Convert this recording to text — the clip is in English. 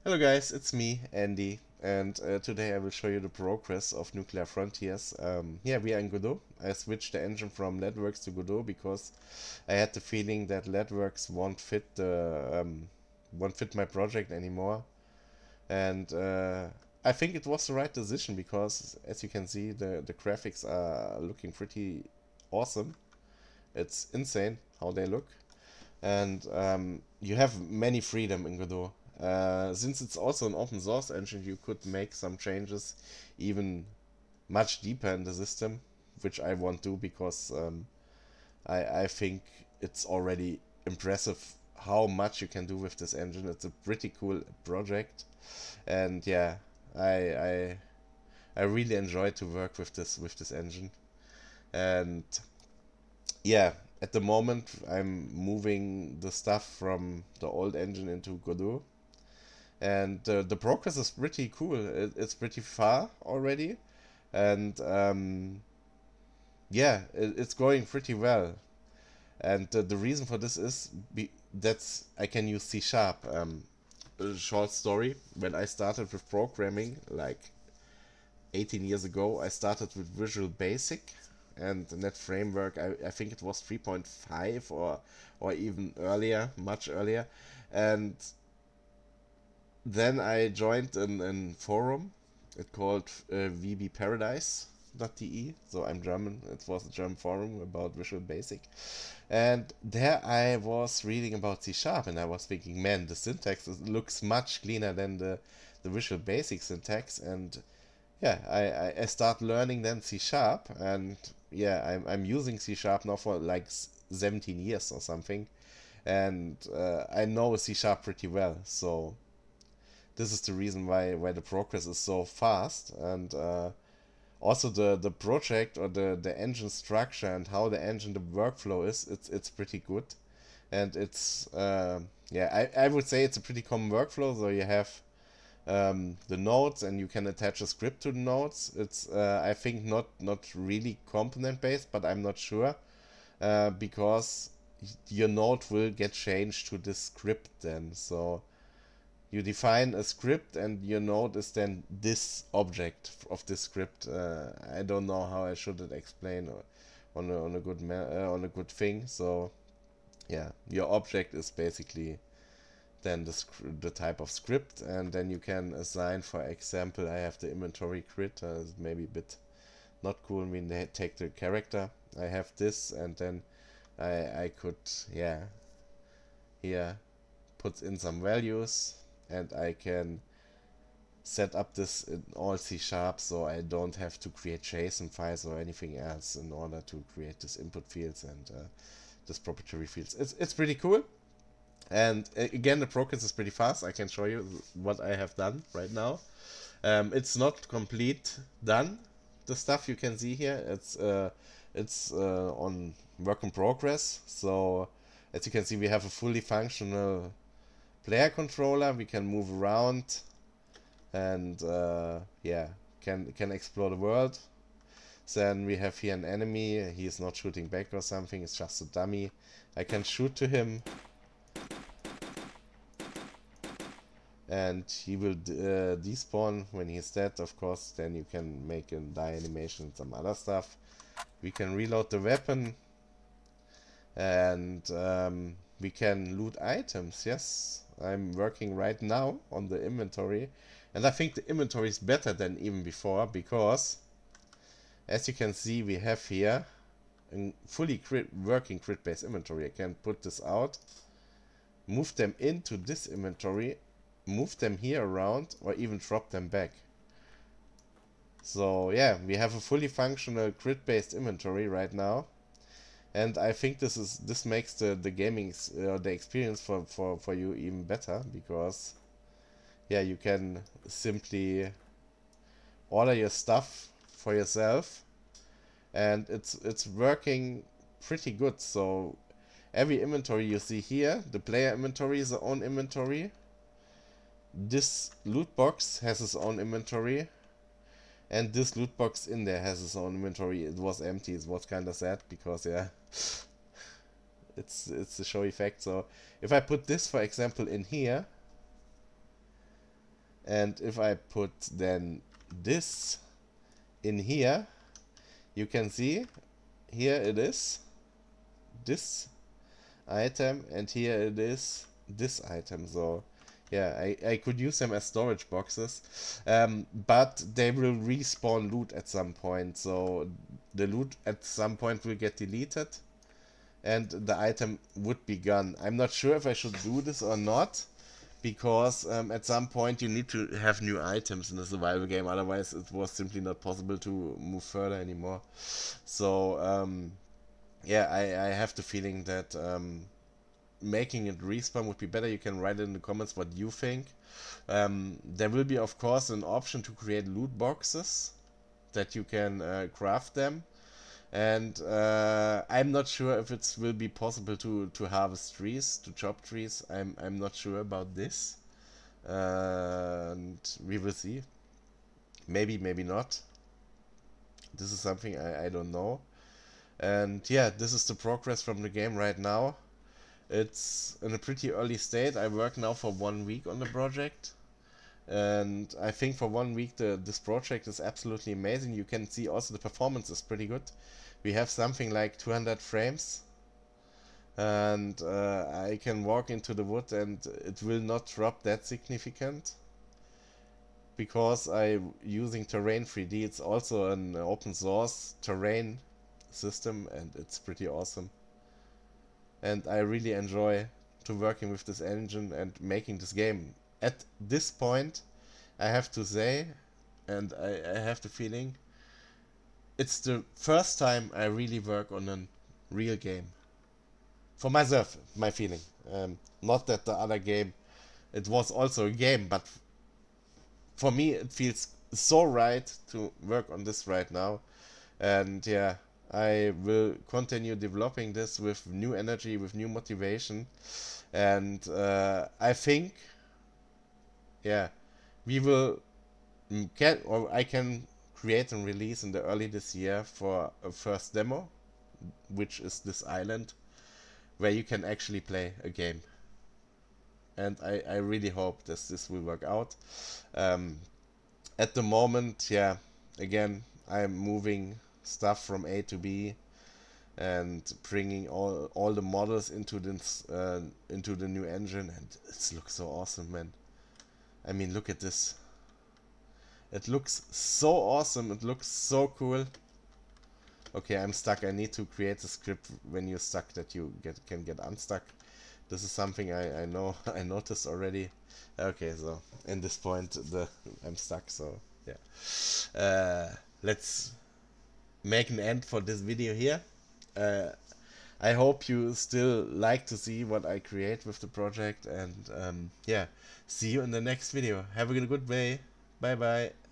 Hello guys, it's me, Andy, and today I will show you the progress of Nuclear Frontiers. We are in Godot. I switched the engine from Leadworks to Godot because I had the feeling that Leadworks won't fit my project anymore, and I think it was the right decision because, as you can see, the graphics are looking pretty awesome. It's insane how they look, and you have many freedom in Godot. Since it's also an open source engine, you could make some changes even much deeper in the system, which I won't do because I think it's already impressive how much you can do with this engine. It's a pretty cool project, and yeah, I I, I really enjoy to work with this engine. And yeah, at the moment I'm moving the stuff from the old engine into Godot, and the progress is pretty cool. It's pretty far already, and it's going pretty well. And the reason for this is that's I can use C sharp. A short story: when I started with programming, like 18 years ago, I started with Visual Basic, and that framework, I think it was 3.5 or even earlier, much earlier. And then I joined an forum. It called vbparadise.de. So I'm German. It was a German forum about Visual Basic. And there I was reading about C sharp, and I was thinking, man, the syntax looks much cleaner than the Visual Basic syntax. And yeah, I start learning then C sharp, and yeah, I'm using C sharp now for like 17 years or something. And I know C sharp pretty well. So this is the reason why the progress is so fast. And also the project or the engine structure and how the engine the workflow is, it's pretty good. And it's I would say it's a pretty common workflow. So you have the nodes, and you can attach a script to the nodes. It's I think not really component based, but I'm not sure, because your node will get changed to this script then. So you define a script, and your node is then this object of this script. I don't know how I should explain on a good thing. So yeah, your object is basically then the type of script, and then you can assign, for example, I have the inventory grid. Maybe a bit not cool when they take the character. I have this, and then I could, here put in some values, and I can set up this in all C sharp, so I don't have to create JSON files or anything else in order to create this input fields and this proprietary fields. It's pretty cool. And again, the progress is pretty fast. I can show you what I have done right now. It's not complete done. The stuff you can see here, it's on work in progress. So as you can see, we have a fully functional player controller. We can move around, and can explore the world. Then we have here an enemy. He is not shooting back or something. It's just a dummy. I can shoot to him, and he will despawn when he's dead, of course. Then you can make a die animation and some other stuff. We can reload the weapon, and we can loot items. Yes, I'm working right now on the inventory, and I think the inventory is better than even before, because as you can see, we have here a fully working grid-based inventory. I can put this out, move them into this inventory, move them here around, or even drop them back. So yeah, we have a fully functional grid-based inventory right now, and I think this makes the gaming the experience for you even better, because yeah, you can simply order your stuff for yourself, and it's working pretty good. So every inventory you see here, the player inventory is their own inventory. This loot box has its own inventory, and this loot box in there has its own inventory. It was empty. It was kind of sad because yeah, it's a show effect. So if I put this, for example, in here, And if I put then this in here, you can see here it is this item, and here it is this item. So yeah, I could use them as storage boxes, but they will respawn loot at some point. So the loot at some point will get deleted and the item would be gone. I'm not sure if I should do this or not, because at some point you need to have new items in a survival game, otherwise it was simply not possible to move further anymore. So yeah, I have the feeling that making it respawn would be better. You can write it in the comments what you think. There will be, of course, an option to create loot boxes that you can craft them. And I'm not sure if it will be possible to harvest trees, to chop trees. I'm not sure about this. And we will see. Maybe, maybe not. This is something I don't know. And yeah, this is the progress from the game right now. It's in a pretty early state. I work now for 1 week on the project. And I think for 1 week this project is absolutely amazing. You can see also the performance is pretty good. We have something like 200 frames. And I can walk into the wood and it will not drop that significant. Because I'm using Terrain 3D. It's also an open source terrain system and it's pretty awesome. And I really enjoy to working with this engine and making this game. At this point, I have to say, and I have the feeling, it's the first time I really work on a real game. For myself, my feeling. Not that the other game, it was also a game, but for me it feels so right to work on this right now. And yeah, I will continue developing this with new energy, with new motivation. And I think, yeah, we will can or I can create and release in the early this year for a first demo, which is this island where you can actually play a game. And I really hope that this will work out. Um, at the moment, yeah, again, I'm moving stuff from A to B and bringing all the models into the new engine, and it looks so awesome, man. I mean, look at this. It looks so awesome. It looks so cool. Okay, I'm stuck. I need to create a script when you're stuck that you can get unstuck. This is something I know I noticed already. Okay, so in this point I'm stuck. So yeah, let's make an end for this video here. Uh, I hope you still like to see what I create with the project, and yeah, see you in the next video. Have a good day. Bye bye.